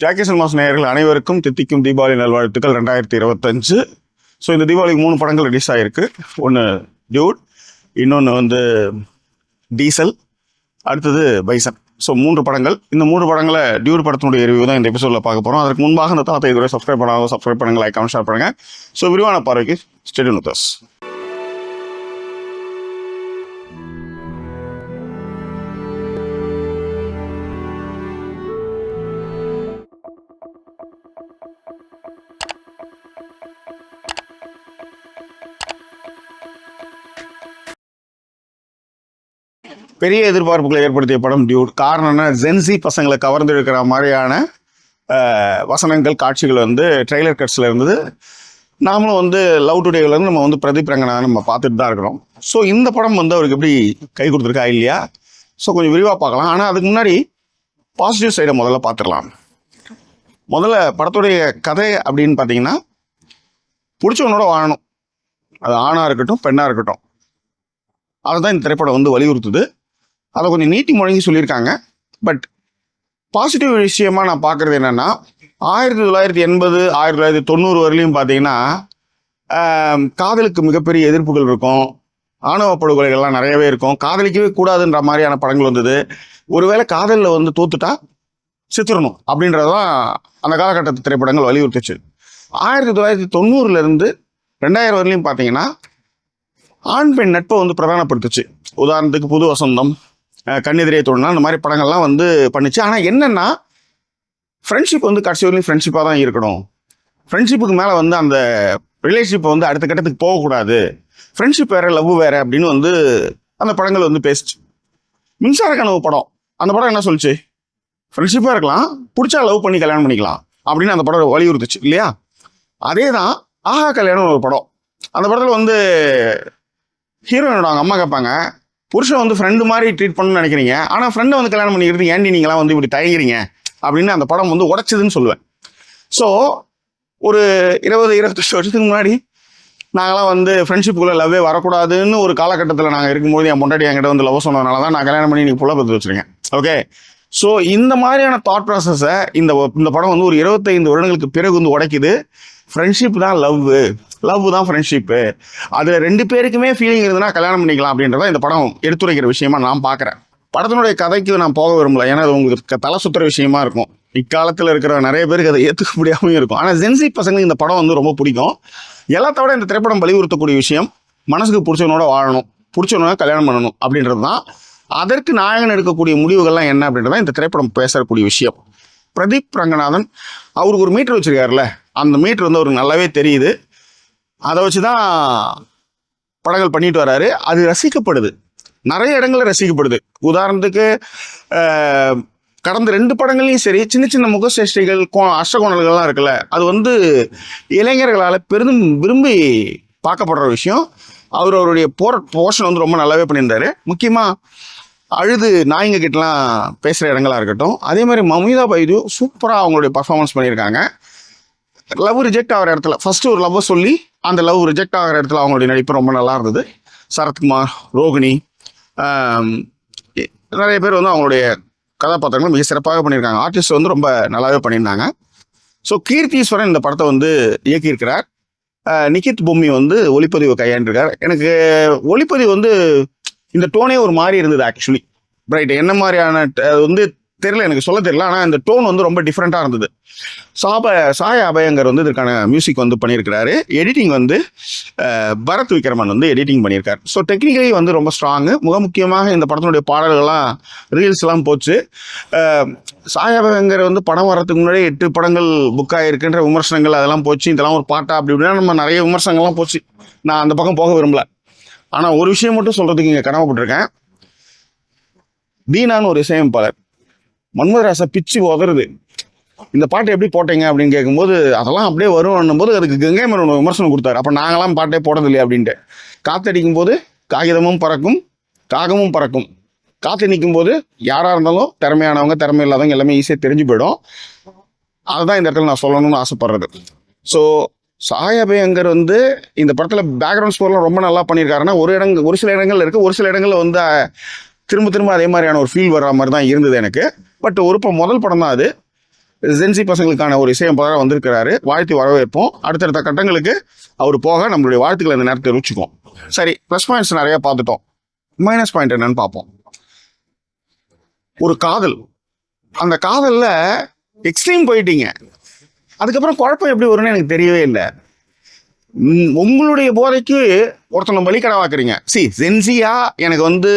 Jackie cinemas நேயர்கள் அனைவருக்கும் தித்திக்கும் தீபாவளி நல்வாழ்த்துக்கள் 2025. ஸோ இந்த தீபாவளிக்கு 3 படங்கள் ரிலீஸ் ஆகிருக்கு. ஒன்று டியூட், இன்னொன்று வந்து டீசல், அடுத்தது பைசன். ஸோ 3 படங்கள். இந்த 3 படங்களை டியூட் படத்தினுடைய ரிவ்யூ தான் இந்த எபிசோடில் பார்க்க போகிறோம். அதற்கு முன்பாக இந்த தாத்தை இதுவரை சப்ஸ்கிரைப் பண்ணுங்கள், லைக் ஷேர் பண்ணுங்கள். ஸோ விரிவான பார்வைக்கு ஸ்டே டியூன் வித் அஸ். பெரிய எதிர்பார்ப்புகளை ஏற்படுத்திய படம் டியூட். காரணம் என்ன? ஜென்சி பசங்களை கவர்ந்து இருக்கிற மாதிரியான வசனங்கள், காட்சிகள் வந்து ட்ரெய்லர் கட்ஸில் இருந்தது. நாமளும் வந்து லவ் டுடேலேருந்து நம்ம வந்து பிரதீப் ரங்கநாதன் நம்ம பார்த்துட்டு தான் இருக்கிறோம். ஸோ இந்த படம் வந்து அவருக்கு எப்படி கை கொடுத்துருக்கா இல்லையா? ஸோ கொஞ்சம் விரிவாக பார்க்கலாம். ஆனால் அதுக்கு முன்னாடி பாசிட்டிவ் சைடை முதல்ல பார்த்துடலாம். முதல்ல படத்துடைய கதை அப்படின்னு பார்த்தீங்கன்னா, பிடிச்சவனோட வாழணும். அது ஆணாக இருக்கட்டும் பெண்ணாக இருக்கட்டும், அதுதான் இந்த திரைப்படம் வந்து வலியுறுத்துது. அதை கொஞ்சம் நீட்டி முழங்கி சொல்லியிருக்காங்க. பட் பாசிட்டிவ் விஷயமா நான் பார்க்குறது என்னென்னா, 1980 1990 வரலையும் பார்த்தீங்கன்னா காதலுக்கு மிகப்பெரிய எதிர்ப்புகள் இருக்கும், ஆணவ படுகொலைகள்லாம் நிறையவே இருக்கும், காதலிக்கவே கூடாதுன்ற மாதிரியான படங்கள் வந்தது. ஒருவேளை காதலில் வந்து தோத்துட்டா சித்திரணும் அப்படின்றதான் அந்த காலகட்டத்து திரைப்படங்கள் வலியுறுத்துச்சு. 1990 2000 வரலையும் பார்த்தீங்கன்னா ஆண் பெண் நட்பை வந்து பிரதானப்படுத்துச்சு. உதாரணத்துக்கு புது வசந்தம், கண்ணெதிரே தோணுனா, அந்த மாதிரி படங்கள்லாம் வந்து பண்ணிச்சு. ஆனால் என்னென்னா, ஃப்ரெண்ட்ஷிப் வந்து கடைசி வரையும் ஃப்ரெண்ட்ஷிப்பாக தான் இருக்கணும். ஃப்ரெண்ட்ஷிப்புக்கு மேலே வந்து அந்த ரிலேஷன்ஷிப்பை வந்து அடுத்த கட்டத்துக்கு போகக்கூடாது. ஃப்ரெண்ட்ஷிப் வேறு, லவ் வேறு அப்படின்னு வந்து அந்த படங்கள் வந்து பேசிச்சு. மின்சார கனவு படம், அந்த படம் என்ன சொல்லிச்சு? ஃப்ரெண்ட்ஷிப்பாக இருக்கலாம், பிடிச்சா லவ் பண்ணி கல்யாணம் பண்ணிக்கலாம் அப்படின்னு அந்த படம் வலியுறுத்துச்சு இல்லையா? அதே தான் ஆஹா கல்யாணம் ஒரு படம். அந்த படத்தில் வந்து ஹீரோயினோட அவங்க அம்மா கேட்பாங்க, புருஷன் வந்து ஃப்ரெண்டு மாதிரி ட்ரீட் பண்ணணும்னு நினைக்கிறீங்க, ஆனால் ஃப்ரெண்டை வந்து கல்யாணம் பண்ணிக்கிறது ஏன்டி நீங்களாம் வந்து இப்படி தயங்குறீங்க அப்படின்னு அந்த படம் வந்து உடைச்சதுன்னு சொல்லுவேன். ஸோ ஒரு 20-28 வருஷத்துக்கு முன்னாடி நாங்களாம் வந்து ஃப்ரெண்ட்ஷிப்புக்குள்ளே லவ்வே வரக்கூடாதுன்னு ஒரு காலகட்டத்தில் நாங்கள் இருக்கும்போது என் பொண்டாட்டி என்கிட்ட வந்து லவ் சொன்னதுனால தான் நான் கல்யாணம் பண்ணி நீங்கள் புள்ள பற்றி வச்சுருக்கேன். ஓகே, ஸோ இந்த மாதிரியான தாட் ப்ராசஸை இந்த படம் வந்து ஒரு 25 வருடங்களுக்கு பிறகு வந்து உடைக்குது. ஃப்ரெண்ட்ஷிப் தான் லவ் தான் ஃப்ரெண்ட்ஷிப்பு, அதில் 2 பேருக்குமே ஃபீலிங் இருந்ததுன்னா கல்யாணம் பண்ணிக்கலாம் அப்படின்றத இந்த படம் எடுத்துரைக்கிற விஷயமா நான் பார்க்குறேன். படத்தினுடைய கதைக்கு நான் போக விரும்பல, ஏன்னா அது உங்களுக்கு தலை சுற்றுற விஷயமா இருக்கும். இக்காலத்தில் இருக்கிற நிறைய பேருக்கு அதை ஏற்றுக்க முடியாமல் இருக்கும். ஆனால் ஜென்சி பசங்களுக்கு இந்த படம் வந்து ரொம்ப பிடிக்கும். எல்லாத்தோட இந்த திரைப்படம் வலியுறுத்தக்கூடிய விஷயம், மனசுக்கு பிடிச்சவனோட வாழணும், பிடிச்சவனோட கல்யாணம் பண்ணணும் அப்படின்றது தான். அதற்கு நாயகன் எடுக்கக்கூடிய முடிவுகள்லாம் என்ன அப்படின்றதான் இந்த திரைப்படம் பேசக்கூடிய விஷயம். பிரதீப் ரங்கநாதன் அவருக்கு ஒரு மீட்டர் வச்சிருக்காருல்ல, அந்த மீட்டர் வந்து அவருக்கு நல்லாவே தெரியுது. அதை வச்சு தான் படங்கள் பண்ணிட்டு வர்றாரு. அது ரசிக்கப்படுது, நிறைய இடங்களில் ரசிக்கப்படுது. உதாரணத்துக்கு கடந்த 2 படங்கள்லையும் சரி, சின்ன சின்ன முகசேஷ்டைகள், அஷ்டகோணல்கள்லாம் இருக்குல்ல, அது வந்து இளைஞர்களால் பெரிதும் விரும்பி பார்க்கப்படுற விஷயம். அவருடைய போர்ஷன் வந்து ரொம்ப நல்லாவே பண்ணியிருந்தாரு. முக்கியமாக அழுது நாய்ங்க கிட்டலாம் பேசுகிற இடங்களாக இருக்கட்டும். அதே மாதிரி மமிதா பைது சூப்பராக அவங்களுடைய பர்ஃபார்மன்ஸ் பண்ணியிருக்காங்க. லவ் ரிஜெக்ட் ஆகிற இடத்துல ஃபஸ்ட்டு ஒரு லவ்வை சொல்லி அந்த லவ் ரிஜெக்ட் ஆகிற இடத்துல அவங்களுடைய நடிப்பு ரொம்ப நல்லா இருந்தது. சரத்குமார், ரோகிணி, நிறைய பேர் வந்து அவங்களுடைய கதாபாத்திரங்கள் மிக சிறப்பாக பண்ணியிருக்காங்க. ஆர்டிஸ்ட் வந்து ரொம்ப நல்லாவே பண்ணியிருந்தாங்க. ஸோ கீர்த்தீஸ்வரன் இந்த படத்தை வந்து இயக்கியிருக்கிறார். நிகித் பொம்மி வந்து ஒளிப்பதிவு கையாண்டிருக்கார். எனக்கு ஒளிப்பதிவு வந்து இந்த டோனே ஒரு மாதிரி இருந்தது ஆக்சுவலி. ரைட், என்ன மாதிரியான வந்து தெரியல, எனக்கு சொல்ல தெரியல. ஆனால் இந்த டோன் வந்து ரொம்ப டிஃப்ரெண்ட்டாக இருந்தது. சாய அபயங்கர் வந்து இதற்கான மியூசிக் வந்து பண்ணியிருக்கிறாரு. எடிட்டிங் வந்து பரத் விக்ரமன் வந்து எடிட்டிங் பண்ணியிருக்காரு. ஸோ டெக்னிக்கலி வந்து ரொம்ப ஸ்ட்ராங்கு. முக்கியமாக இந்த படத்தினுடைய பாடல்கள்லாம் ரீல்ஸ்லாம் போச்சு. சாய அபயங்கர் வந்து படம் வர்றதுக்கு முன்னாடி 8 படங்கள் புக் ஆகிருக்குன்ற விமர்சனங்கள் அதெல்லாம் போச்சு. இதெல்லாம் ஒரு பாட்டா அப்படி இப்படின்னா நம்ம நிறைய விமர்சனங்கள்லாம் போச்சு. நான் அந்த பக்கம் போக விரும்பல. ஆனால் ஒரு விஷயம் மட்டும் சொல்கிறதுக்கு இங்கே கடமைப்பட்டிருக்கேன். தீனான்னு ஒரு இசையமைப்பாளர், மன்மதராசா பிச்சு உதறுது, இந்த பாட்டு எப்படி போட்டீங்க அப்படின்னு கேட்கும்போது அதெல்லாம் அப்படியே வரும்னும் போது அதுக்கு கங்கை மரன் விமர்சனம் கொடுத்தாரு. அப்போ நாங்களாம் பாட்டே போடுறது இல்லையா அப்படின்ட்டு. காத்தடிக்கும் போது காகிதமும் பறக்கும், காகமும் பறக்கும். காற்று நிற்கும் போது யாராக இருந்தாலும் திறமையானவங்க, திறமை இல்லாதவங்க எல்லாமே ஈஸியாக தெரிஞ்சு போயிடும். அதுதான் இந்த இடத்துல நான் சொல்லணும்னு ஆசைப்படுறது. ஸோ சாய் அபயங்கர் வந்து இந்த படத்தில் பேக்ரவுண்ட் ஸ்கோர்லாம் ரொம்ப நல்லா பண்ணியிருக்காருன்னா, ஒரு சில இடங்கள் இருக்குது, ஒரு சில இடங்களில் வந்து திரும்ப அதே மாதிரியான ஒரு ஃபீல் வர்ற மாதிரி தான் இருந்தது எனக்கு. பட் முதல் படம் தான் அது. ஜென்சி பசங்களுக்கான ஒரு இசையமைப்பாளராக வந்திருக்கிறாரு. வாழ்த்தி வரவேற்போம். அடுத்தடுத்த கட்டங்களுக்கு அவர் போக நம்மளுடைய வாழ்த்துக்களை இந்த நேரத்தை ருச்சிக்கும். சரி, ப்ளஸ் பாயிண்ட்ஸ் நிறைய பார்த்துட்டோம். மைனஸ் பாயிண்ட் என்னன்னு பார்ப்போம். ஒரு காதல், அந்த காதல்ல எக்ஸ்ட்ரீம் போயிட்டீங்க, அதுக்கப்புறம் குழப்பம் எப்படி வரும்னு எனக்கு தெரியவே இல்லை. உங்களுடைய போதைக்கு ஒருத்தனை வழிகடவாக்குறீங்க. ஜென்சியா எனக்கு வந்து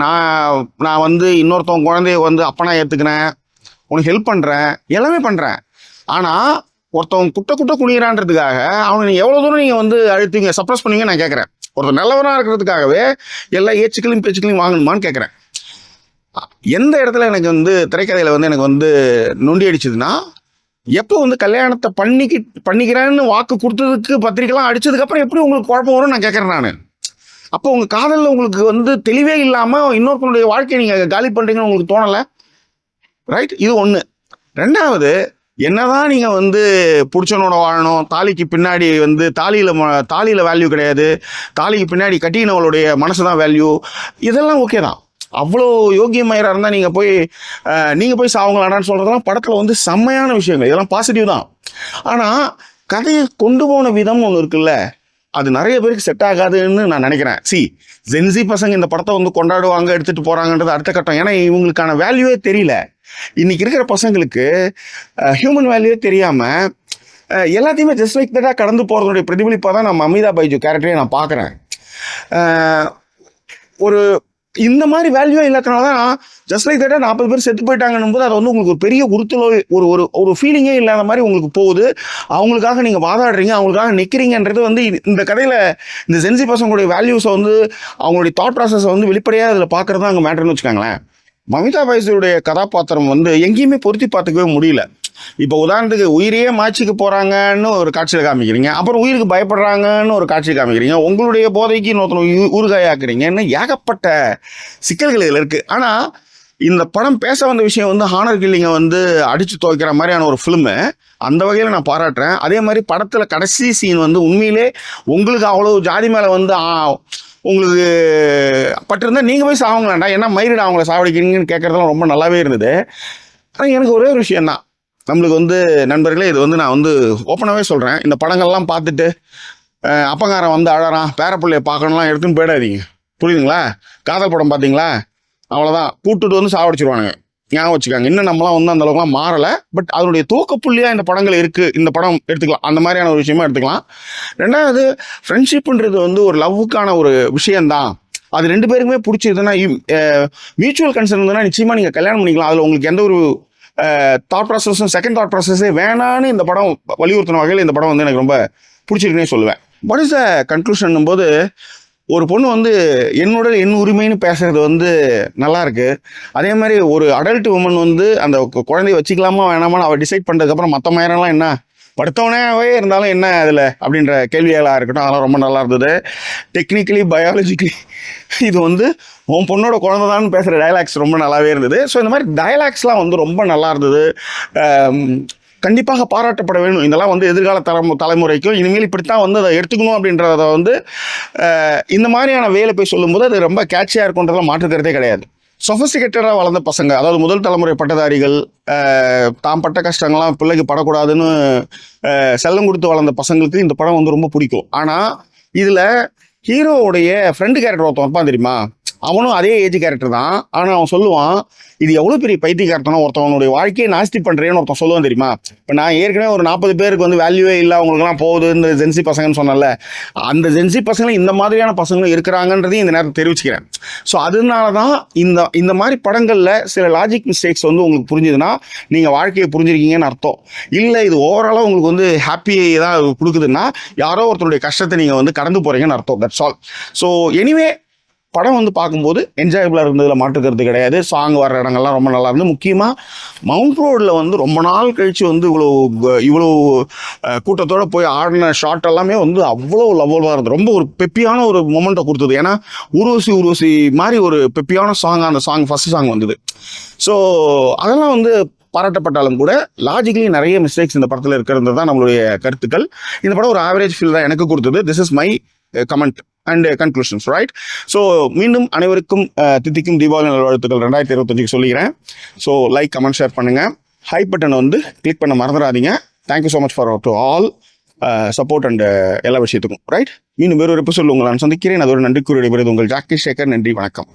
நான் வந்து இன்னொருத்தவங்க குழந்தைய வந்து அப்பனா ஏற்றுக்கிறேன், உனக்கு ஹெல்ப் பண்ணுறேன், எல்லாமே பண்ணுறேன். ஆனால் ஒருத்தவங்க குட்ட குனிகிறான்றதுக்காக அவனை எவ்வளோ தூரம் நீங்கள் வந்து அழுத்தீங்க, சப்ரஸ் பண்ணுவீங்க நான் கேட்குறேன். ஒருத்தர் நல்லவனாக இருக்கிறதுக்காகவே எல்லா ஏச்சுக்களையும் பேச்சுக்களையும் வாங்கணுமான்னு கேட்குறேன். எந்த இடத்துல எனக்கு வந்து திரைக்கதையில் வந்து எனக்கு வந்து நொண்டி அடிச்சதுன்னா, எப்போ வந்து கல்யாணத்தை பண்ணிக்கிறேன்னு வாக்கு கொடுத்ததுக்கு பத்திரிக்கைலாம் அடிச்சதுக்கப்புறம் எப்படி உங்களுக்கு குழப்பம் வரும் நான் கேட்குறேன். நான் அப்போ உங்கள் காதலில் உங்களுக்கு வந்து தெளிவே இல்லாமல் இன்னொருத்தனுடைய வாழ்க்கையை நீங்கள் காலி பண்ணுறீங்கன்னு உங்களுக்கு தோணலை, ரைட்? இது ஒன்று. ரெண்டாவது, என்னதான் நீங்கள் வந்து பிடிச்சனோட வாழணும், தாலிக்கு பின்னாடி வந்து தாலியில் வேல்யூ கிடையாது, தாலிக்கு பின்னாடி கட்டினவளுடைய மனசு தான் வேல்யூ, இதெல்லாம் ஓகே தான். அவ்வளோ யோகியமயராக இருந்தால் நீங்கள் போய் சாவுங்களாடான்னு சொல்கிறதெல்லாம் படத்தில் வந்து செம்மையான விஷயங்கள், இதெல்லாம் பாசிட்டிவ் தான். ஆனால் கதையை கொண்டு போன விதம் ஒன்று இருக்குல்ல, அது நிறைய பேருக்கு செட் ஆகாதுன்னு நான் நினைக்கிறேன். ஜென்சி பசங்க இந்த படத்தை வந்து கொண்டாடுவாங்க, எடுத்துகிட்டு போகிறாங்கன்றது அடுத்த கட்டம். ஏன்னா இவங்களுக்கான வேல்யூவே தெரியல. இன்னைக்கு இருக்கிற பசங்களுக்கு ஹியூமன் வேல்யூவே தெரியாமல் எல்லாத்தையுமே ஜஸ்ட் லைக் தட்டாக கடந்து போகிறதுடைய பிரதிபலிப்பாக தான் நம்ம அமிதா பைஜு கேரக்டரே நான் பார்க்குறேன். ஒரு இந்த மாதிரி வேல்யூவே இல்லாதனால தான் ஜஸ்ட் லைக் தட்டாக 40 பேர் செத்து போயிட்டாங்கன்னும் போது அது வந்து உங்களுக்கு ஒரு பெரிய உறுத்தலோ ஒரு ஃபீலிங்கே இல்லாத மாதிரி உங்களுக்கு போகுது. அவங்களுக்காக நீங்கள் வாதாடுறீங்க, அவங்களுக்காக நிற்கிறீங்கன்றது வந்து இந்த கதையில் இந்த ஜென்சி பசங்களுடைய வேல்யூஸை வந்து அவங்களுடைய தாட் ப்ராசஸை வந்து வெளிப்படையாக அதில் பார்க்குறது தான் அங்கே மேட்டர்னு வச்சுக்காங்களேன். மமிதா பைஜுடைய கதாபாத்திரம் வந்து எங்கேயுமே பொருத்தி பார்த்துக்கவே முடியல. இப்போ உதாரணத்துக்கு உயிரையே மாய்ச்சிக்கு போகிறாங்கன்னு ஒரு காட்சியில் காமிக்கிறீங்க, அப்புறம் உயிருக்கு பயப்படுறாங்கன்னு ஒரு காட்சியை காமிக்கிறீங்க, உங்களுடைய போதைக்கு இன்னொருத்தனை ஊறுகாயாக்குறீங்கன்னு ஏகப்பட்ட சிக்கல்கள் இதில் இருக்குது. ஆனால் இந்த படம் பேச வந்த விஷயம் வந்து ஹானர் கில்லிங்கை வந்து அடித்து துவைக்கிற மாதிரியான ஒரு ஃபிலிமு, அந்த வகையில் நான் பாராட்டுறேன். அதே மாதிரி படத்தில் கடைசி சீன் வந்து உண்மையிலே உங்களுக்கு அவ்வளோ ஜாதி மேலே வந்து உங்களுக்கு பட்டிருந்தா நீங்கள் போய் சாவுங்களாண்டா, ஏன்னா மயிரிட அவங்கள சாவடிக்கிறீங்கன்னு கேட்குறதுலாம் ரொம்ப நல்லாவே இருந்தது. ஆனால் எனக்கு ஒரே ஒரு விஷயந்தான், நம்மளுக்கு வந்து நண்பர்களே, இது வந்து நான் வந்து ஓப்பனாகவே சொல்கிறேன், இந்த படங்கள்லாம் பார்த்துட்டு அப்பங்காரன் வந்து அழறான், பேரப்பிள்ளையை பார்க்கணும்லாம் எடுத்துன்னு போயிடாதீங்க, புரியுதுங்களா? காதல் படம் பார்த்தீங்களா, அவ்வளோதான், கூட்டுட்டு வந்து சாவடிச்சிருவானுங்க, ஞாபகம் வச்சுக்காங்க. இன்னும் நம்மளாம் வந்து அந்த அளவுக்குலாம் மாறலை. பட் அதனுடைய துவக்கப்புள்ளியாக இந்த படங்கள் இருக்குது, இந்த படம் எடுத்துக்கலாம், அந்த மாதிரியான ஒரு விஷயமா எடுத்துக்கலாம். ரெண்டாவது, ஃப்ரெண்ட்ஷிப்புன்றது வந்து ஒரு லவ்வுக்கான ஒரு விஷயந்தான். அது ரெண்டு பேருக்குமே பிடிச்சதுன்னா, மியூச்சுவல் கன்சர்ன் இருந்ததுன்னா நிச்சயமாக நீங்கள் கல்யாணம் பண்ணிக்கலாம். அதில் உங்களுக்கு எந்த ஒரு தாட் ப்ராசஸும் செகண்ட் தாட் ப்ராசஸே வேணான்னு இந்த படம் வலியுறுத்தின வகையில் இந்த படம் வந்து எனக்கு ரொம்ப பிடிச்சிருக்குன்னே சொல்லுவேன். வாட் இஸ் த கன்க்ளூஷன் போது, ஒரு பொண்ணு வந்து என்னோட என் உரிமைன்னு பேசுறது வந்து நல்லா இருக்கு. அதே மாதிரி ஒரு அடல்ட் உமன் வந்து அந்த குழந்தைய வச்சுக்கலாமா வேணாமான்னு அவள் டிசைட் பண்ணுறதுக்கப்புறம் மற்ற மாதிரிலாம் என்ன படுத்தவனாவே இருந்தாலும் என்ன அதில் அப்படின்ற கேள்விகளாக இருக்கட்டும், அதெல்லாம் ரொம்ப நல்லா இருந்தது. டெக்னிக்கலி பயாலஜிக்கலி இது வந்து உன் பொண்ணோட குழந்தை தான் பேசுகிற டயலாக்ஸ் ரொம்ப நல்லாவே இருந்தது. ஸோ இந்த மாதிரி டயலாக்ஸ்லாம் வந்து ரொம்ப நல்லா இருந்தது. கண்டிப்பாக பாராட்டப்பட வேணும். இதெல்லாம் வந்து எதிர்கால தலைமுறைக்கும் இனிமேல் இப்படித்தான் வந்து அதை எடுத்துக்கணும் அப்படின்றத வந்து இந்த மாதிரியான வேலை போய் சொல்லும்போது அது ரொம்ப கேட்சியாக இருக்குன்றதெல்லாம் மாற்றுக்கிறதே கிடையாது. சொஃபிஸ்டிகேட்டடாக வளர்ந்த பசங்க, அதாவது முதல் தலைமுறை பட்டதாரிகள், தாம் பட்ட கஷ்டங்கள்லாம் பிள்ளைக்கு படக்கூடாதுன்னு செல்லம் கொடுத்து வளர்ந்த பசங்களுக்கு இந்த படம் வந்து ரொம்ப பிடிக்கும். ஆனால் இதில் ஹீரோவுடைய ஃப்ரெண்டு கேரக்டர் ஒருத்தன் இருப்பான் தெரியுமா, அவனும் அதே ஏஜ் கேரக்டர் தான். ஆனால் அவன் சொல்லுவான், இது எவ்வளோ பெரிய பைத்தியக்காரத்தனம், ஒருத்தவனுடைய வாழ்க்கையை நாஸ்தி பண்ணுறேன்னு ஒருத்தன் சொல்லுவான் தெரியுமா. இப்போ நான் ஏற்கனவே ஒரு 40 பேருக்கு வந்து வேல்யூவே இல்லை, அவங்களுக்குலாம் போகுது இந்த ஜென்சி பசங்கன்னு சொன்னல, அந்த ஜென்சி பசங்களும் இந்த மாதிரியான பசங்களும் இருக்கிறாங்கன்றதையும் இந்த நேரத்தை தெரிவிச்சுக்கிறேன். ஸோ அதனால தான் இந்த மாதிரி படங்களில் சில லாஜிக் மிஸ்டேக்ஸ் வந்து உங்களுக்கு புரிஞ்சுதுன்னா நீங்கள் வாழ்க்கையை புரிஞ்சிருக்கீங்கன்னு அர்த்தம். இல்லை இது ஓவராலாக உங்களுக்கு வந்து ஹாப்பியை தான் கொடுக்குதுன்னா யாரோ ஒருத்தருடைய கஷ்டத்தை நீங்கள் வந்து கடந்து போகிறீங்கன்னு அர்த்தம். That's all. ஸோ எனிவே படம் வந்து பார்க்கும்போது என்ஜாயபிளாக இருந்ததில் மாற்றுக்கிறது கிடையாது. சாங் வர இடங்கள்லாம் ரொம்ப நல்லா இருந்து, முக்கியமாக மவுண்ட் ரோடில் வந்து ரொம்ப நாள் கழித்து வந்து இவ்வளோ கூட்டத்தோடு போய் ஆடின ஷாட் எல்லாமே வந்து அவ்வளோ லவ்வலாக இருந்தது. ரொம்ப ஒரு பெப்பியான ஒரு மொமெண்ட்டை கொடுத்தது. ஏன்னா உருவசி மாதிரி ஒரு பெப்பியான சாங், அந்த சாங் ஃபஸ்ட் சாங் வந்தது. ஸோ அதெல்லாம் வந்து பாராட்டப்பட்டாலும் கூட லாஜிக்கலி நிறைய மிஸ்டேக்ஸ் இந்த படத்தில் இருக்கிறது தான் நம்மளுடைய கருத்துக்கள். இந்த படம் ஒரு ஆவரேஜ் ஃபீல் தான் எனக்கு கொடுத்தது. This is my comment and conclusions, right? So மீண்டும் அனைவருக்கும் தித்திக்கும் தீபாவளி நல்வாழ்த்துக்கள் 2025 சொல்லிக்கிறேன். ஸோ லைக், கமெண்ட், ஷேர் பண்ணுங்கள். ஹை பட்டனை வந்து கிளிக் பண்ண மறந்துடாதீங்க. Thank you so much for to all support and எல்லா விஷயத்துக்கும். ரைட், இன்னும் வேறு ஒரு எபிசோட் உங்களை நான் சந்திக்கிறேன். அதோட நன்றி கூறிய உங்கள் ஜாக்கி சேகர். நன்றி, வணக்கம்.